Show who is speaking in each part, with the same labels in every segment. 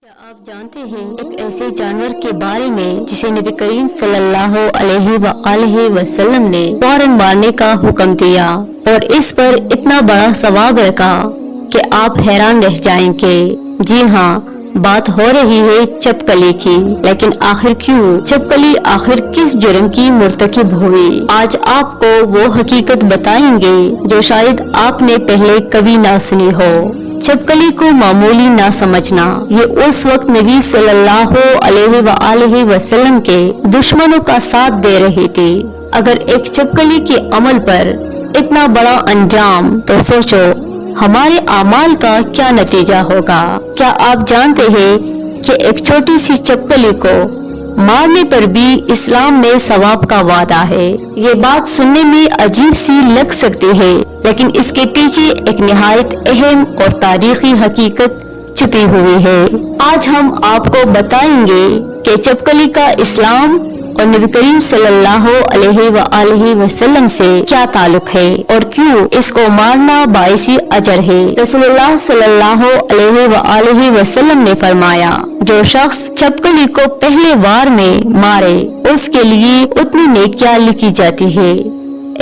Speaker 1: क्या आप जानते हैं एक ऐसे जानवर के बारे में जिसे नबी करीम सल्लल्लाहु अलैहि वसल्लम ने फौरन मारने का हुक्म दिया और इस पर इतना बड़ा सवाब रखा कि आप हैरान रह जाएंगे। जी हाँ, बात हो रही है चपकली की। लेकिन आखिर क्यों चपकली आखिर किस जुर्म की मुर्तकिब हुई? आज आपको वो हकीकत बताएंगे जो शायद आपने पहले कभी ना सुनी हो। चपकली को मामूली ना समझना। ये उस वक्त नबी सल्लल्लाहु अलैहि वसल्लम के दुश्मनों का साथ दे रही थी। अगर एक चपकली के अमल पर इतना बड़ा अंजाम, तो सोचो हमारे अमाल का क्या नतीजा होगा। क्या आप जानते हैं कि एक छोटी सी चपकली को मारने पर भी इस्लाम में सवाब का वादा है। ये बात सुनने में अजीब सी लग सकती है, लेकिन इसके पीछे एक निहायत अहम और तारीखी हकीकत छुपी हुई है। आज हम आपको बताएंगे कि चपकली का इस्लाम और नबी करीम सल्लल्लाहु अलैहि वसल्लम से क्या ताल्लुक है और क्यों इसको मारना बाइसी अजर है। रसूलुल्लाह सल्लल्लाहु अलैहि वसल्लम ने फरमाया, जो शख्स चपकली को पहले वार में मारे उसके लिए उतनी नेकियां लिखी जाती है।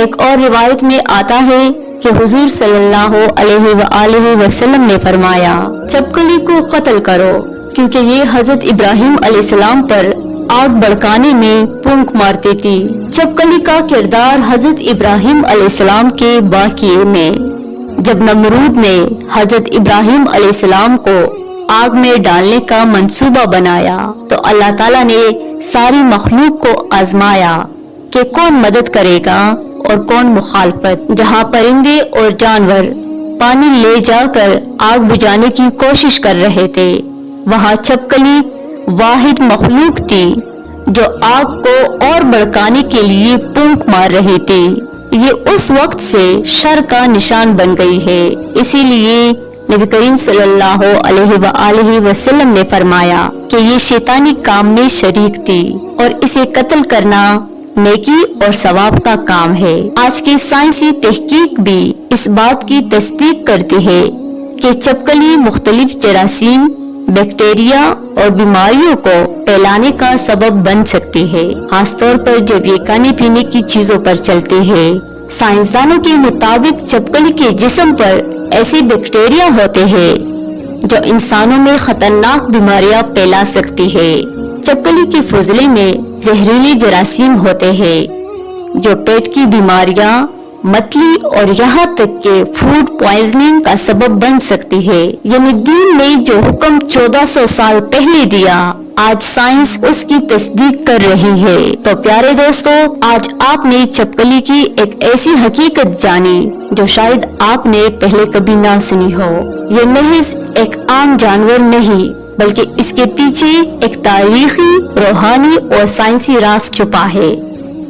Speaker 1: एक और रिवायत में आता है कि हुजूर सल्लल्लाहु अलैहि वसल्लम ने फरमाया, चपकली को कत्ल करो क्योंकि ये हजरत इब्राहिम अलैहिस्सलाम पर आग भड़काने में फूंक मारती थी। चपकली का किरदार हजरत इब्राहिम अलैहिस्सलाम के वाक़ये में जब नमरूद ने हजरत इब्राहिम अलैहिस्सलाम को आग में डालने का मंसूबा बनाया तो अल्लाह ताला ने सारी मखलूक को आजमाया कि कौन मदद करेगा और कौन मुखालफत। जहाँ परिंदे और जानवर पानी ले जाकर आग बुझाने की कोशिश कर रहे थे, वहाँ चपकली वाहिद मखलूक थी जो आग को और भड़काने के लिए फूंक मार रही थी। ये उस वक्त से शर का निशान बन गई है। इसीलिए नबी करीम सल्लल्लाहु अलैहि वसल्लम ने फरमाया कि ये शैतानी काम में शरीक थी और इसे कत्ल करना नेकी और सवाब का काम है। आज की साइंसी तहकीक भी इस बात की तस्दीक करती है कि चपकली मुख्तलिफ जरासीम, बैक्टीरिया और बीमारियों को फैलाने का सबब बन सकती है, खासतौर पर जब ये खाने पीने की चीजों पर चलती है। साइंसदानों के मुताबिक चपकली के जिस्म पर ऐसे बैक्टीरिया होते हैं जो इंसानों में खतरनाक बीमारियां फैला सकती है। चपकली के फुजले में जहरीले जरासीम होते हैं जो पेट की बीमारियां, मतली और यहाँ तक के फूड पॉइजनिंग का सबब बन सकती है। यानी दीन ने जो हुक्म 1400 साल पहले दिया, आज साइंस उसकी तस्दीक कर रही है। तो प्यारे दोस्तों, आज आपने चपकली की एक ऐसी हकीकत जानी जो शायद आपने पहले कभी ना सुनी हो। ये महज एक आम जानवर नहीं, बल्कि इसके पीछे एक तारीखी, रूहानी और साइंसी राज छुपा है।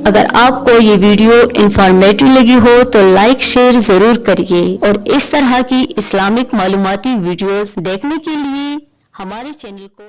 Speaker 1: अगर आपको ये वीडियो इंफॉर्मेटिव लगी हो तो लाइक शेयर जरूर करिए और इस तरह की इस्लामिक मालूमाती वीडियोस देखने के लिए हमारे चैनल को